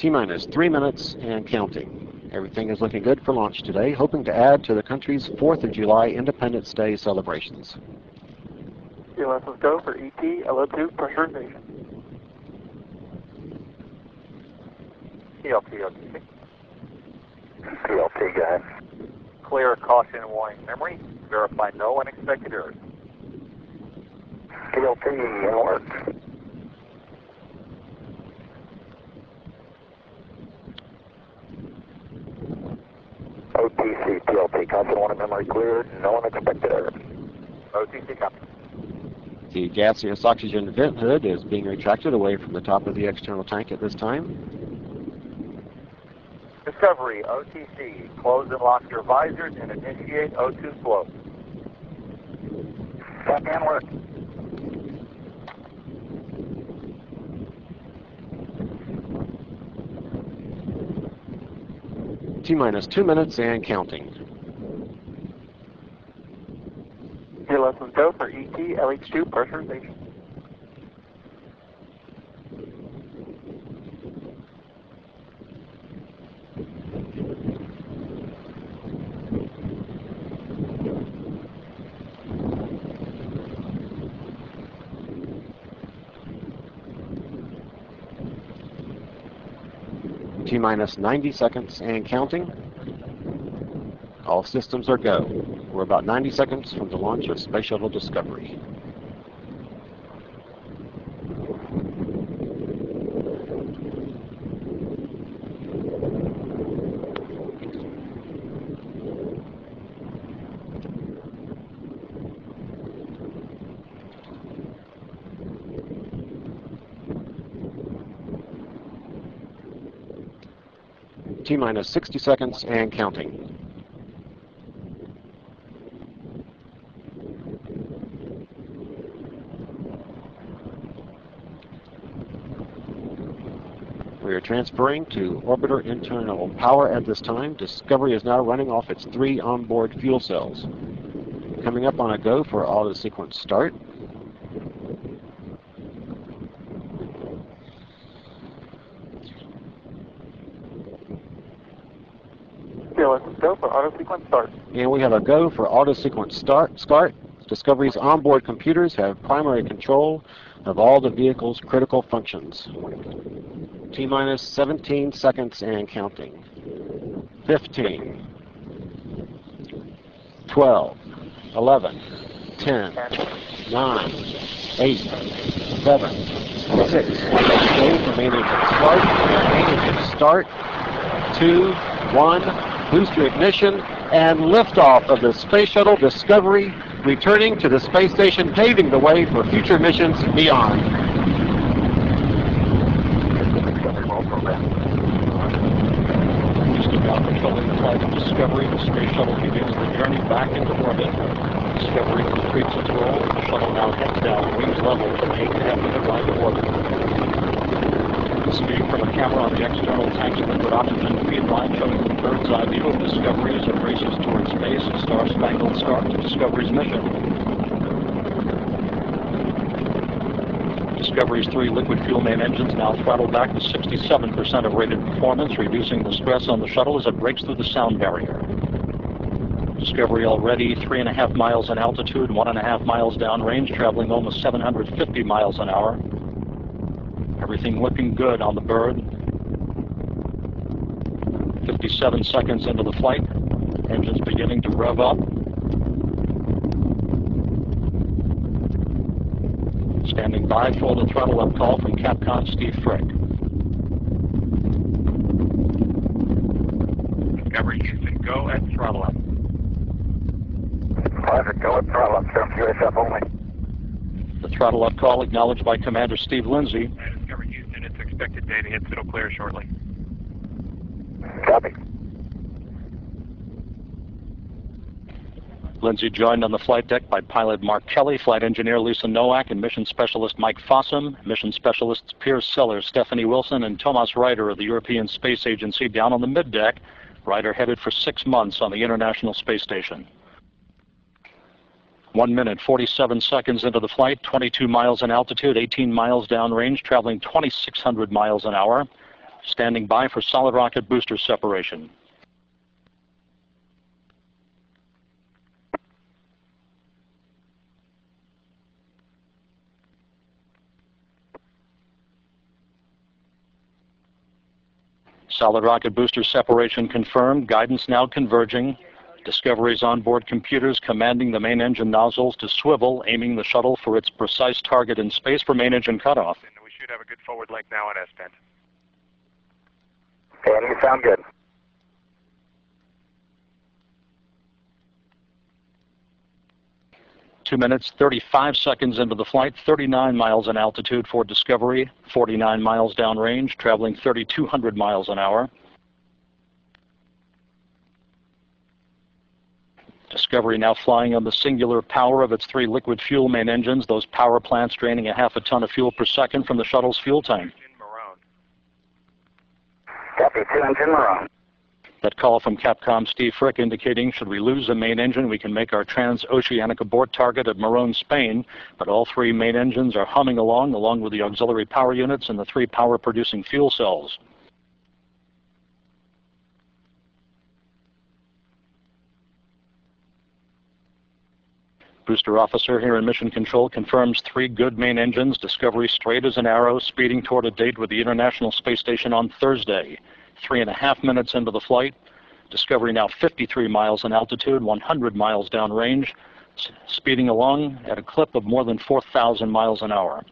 T-minus 3 minutes and counting. Everything is looking good for launch today, hoping to add to the country's 4th of July Independence Day celebrations. let's go for ET, LO2, pressurization. TLT, OTC. TLT, go ahead. Clear, caution, warning, memory. Verify no unexpected errors. TLT, in work. OTC, TLT, caution, warning, memory cleared, no unexpected errors. OTC, copy. The gaseous oxygen vent hood is being retracted away from the top of the external tank at this time. Discovery, OTC, close and lock your visors and initiate O2 flow. Copy and work. T-minus 2 minutes and counting. let's go for ET, LH2, pressurization. T-minus 90 seconds and counting. All systems are go. We're about 90 seconds from the launch of Space Shuttle Discovery. T-minus 60 seconds and counting. We are transferring to orbiter internal power at this time. Discovery is now running off its 3 onboard fuel cells. Coming up on a go for auto sequence start. let's go for auto sequence start. And we have a go for auto sequence start. Discovery's onboard computers have primary control of all the vehicle's critical functions. T-minus 17 seconds and counting. 15, 12, 11, 10, 9, 8, 7, 6, days remaining to start, 2, 1, booster ignition, and liftoff of the Space Shuttle Discovery, returning to the space station, paving the way for future missions beyond. Just about controlling the flight of Discovery, the Space Shuttle begins the journey back into orbit. Discovery completes its roll. The shuttle now heads down wings level to make the 8.5-minute ride to orbit. Speed from a camera on the external tank's liquid oxygen feed line showing a bird's eye view of Discovery as it races towards space, a star-spangled start to Discovery's mission. Discovery's 3 liquid fuel main engines now throttle back to 67% of rated performance, reducing the stress on the shuttle as it breaks through the sound barrier. Discovery already 3.5 miles in altitude, 1.5 miles downrange, traveling almost 750 miles an hour. Everything looking good on the bird. 57 seconds into the flight, engines beginning to rev up. Standing by for the throttle up call from Capcom Steve Frick. Discovery Houston, go at throttle up. Roger, go at throttle up, sir, USF only. The throttle up call acknowledged by Commander Steve Lindsay. Discovery Houston, it's expected data hits, it'll clear shortly. Copy. Lindsay joined on the flight deck by pilot Mark Kelly, flight engineer Lisa Nowak, and mission specialist Mike Fossum. Mission specialists Piers Sellers, Stephanie Wilson, and Thomas Ryder of the European Space Agency down on the middeck. Ryder headed for 6 months on the International Space Station. 1 minute, 47 seconds into the flight, 22 miles in altitude, 18 miles downrange, traveling 2,600 miles an hour. Standing by for solid rocket booster separation. Solid rocket booster separation confirmed. Guidance now converging. Discovery's onboard computers commanding the main engine nozzles to swivel, aiming the shuttle for its precise target in space for main engine cutoff. And we should have a good forward link now on S10. And you sound good. Two minutes, 35 seconds into the flight, 39 miles in altitude for Discovery, 49 miles downrange, traveling 3,200 miles an hour. Discovery now flying on the singular power of its 3 liquid fuel main engines, those power plants draining a half a ton of fuel per second from the shuttle's fuel tank. Copy, 2 engine Maroon. That call from Capcom Steve Frick indicating should we lose a main engine, we can make our transoceanic abort target at Morón, Spain, but all 3 main engines are humming along with the auxiliary power units and the 3 power-producing fuel cells. Booster officer here in Mission Control confirms 3 good main engines. Discovery straight as an arrow, speeding toward a date with the International Space Station on Thursday. 3.5 minutes into the flight. Discovery now 53 miles in altitude, 100 miles downrange, speeding along at a clip of more than 4,000 miles an hour.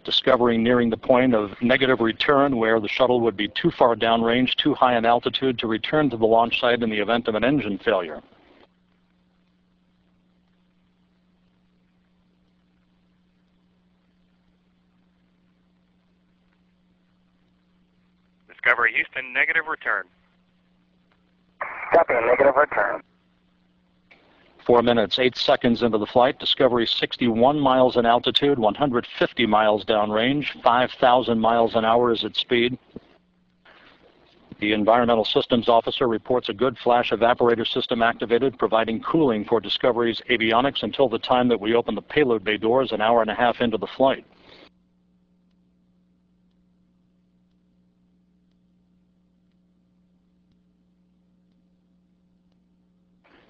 Discovery nearing the point of negative return where the shuttle would be too far downrange, too high in altitude to return to the launch site in the event of an engine failure. Discovery Houston, negative return. Copy, negative return. 4 minutes, 8 seconds into the flight, Discovery 61 miles in altitude, 150 miles downrange, 5,000 miles an hour is its speed. The Environmental Systems Officer reports a good flash evaporator system activated, providing cooling for Discovery's avionics until the time that we open the payload bay doors an hour and a half into the flight.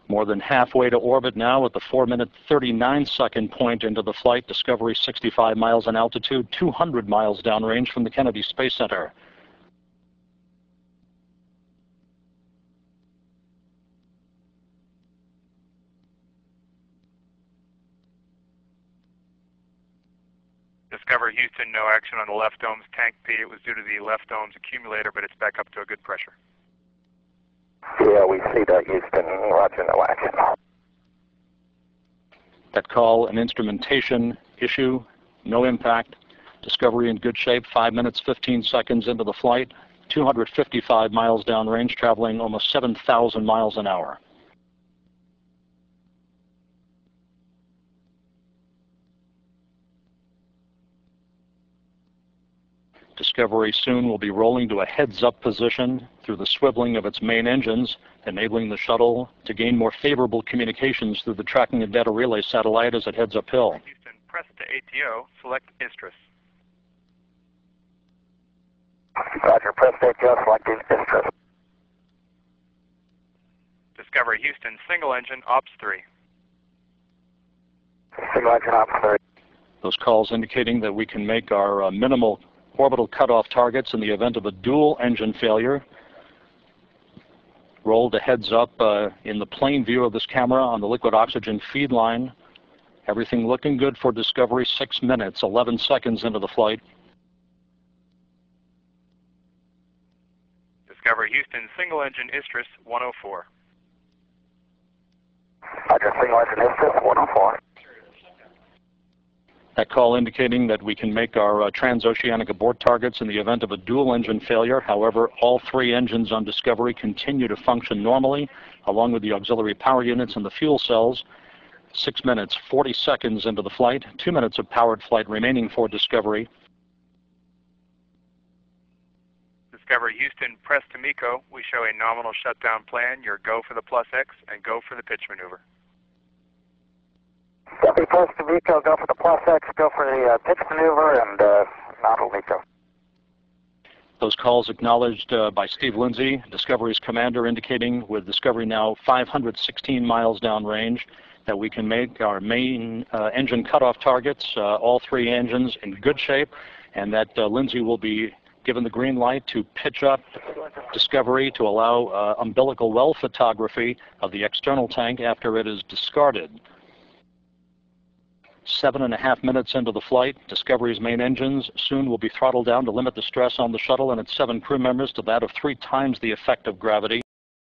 More than halfway to orbit now at the 4-minute, 39-second point into the flight. Discovery 65 miles in altitude, 200 miles downrange from the Kennedy Space Center. Discovery Houston, no action on the left dome's tank P. It was due to the left dome's accumulator, but it's back up to a good pressure. Yeah, we see that, Houston. Roger, no action. That call, an instrumentation issue, no impact. Discovery in good shape, 5 minutes, 15 seconds into the flight, 255 miles downrange, traveling almost 7,000 miles an hour. Discovery soon will be rolling to a heads-up position through the swiveling of its main engines, enabling the shuttle to gain more favorable communications through the tracking and data relay satellite as it heads uphill. Houston, press to ATO, select Istris. Roger, press to ATO, select Istris. Discovery Houston, single engine, Ops 3. Single engine, Ops 3. Those calls indicating that we can make our minimal orbital cutoff targets in the event of a dual engine failure. Roll to heads up in the plane view of this camera on the liquid oxygen feed line. Everything looking good for Discovery. 6 minutes, 11 seconds into the flight. Discovery Houston, single engine, Istris, 104. Roger, single engine, Istris, 104. That call indicating that we can make our transoceanic abort targets in the event of a dual engine failure. However, all 3 engines on Discovery continue to function normally, along with the auxiliary power units and the fuel cells. 6 minutes, 40 seconds into the flight, 2 minutes of powered flight remaining for Discovery. Discovery Houston, press to MECO. We show a nominal shutdown plan. Your go for the +X and go for the pitch maneuver. Coast to VECO, go for the plus X, go for the pitch maneuver, and nominal VECO. Those calls acknowledged by Steve Lindsay, Discovery's commander, indicating with Discovery now 516 miles downrange that we can make our main engine cutoff targets, all three engines in good shape, and that Lindsay will be given the green light to pitch up Discovery to allow umbilical well photography of the external tank after it is discarded. 7.5 minutes into the flight, Discovery's main engines soon will be throttled down to limit the stress on the shuttle and its 7 crew members to that of 3 times the effective gravity.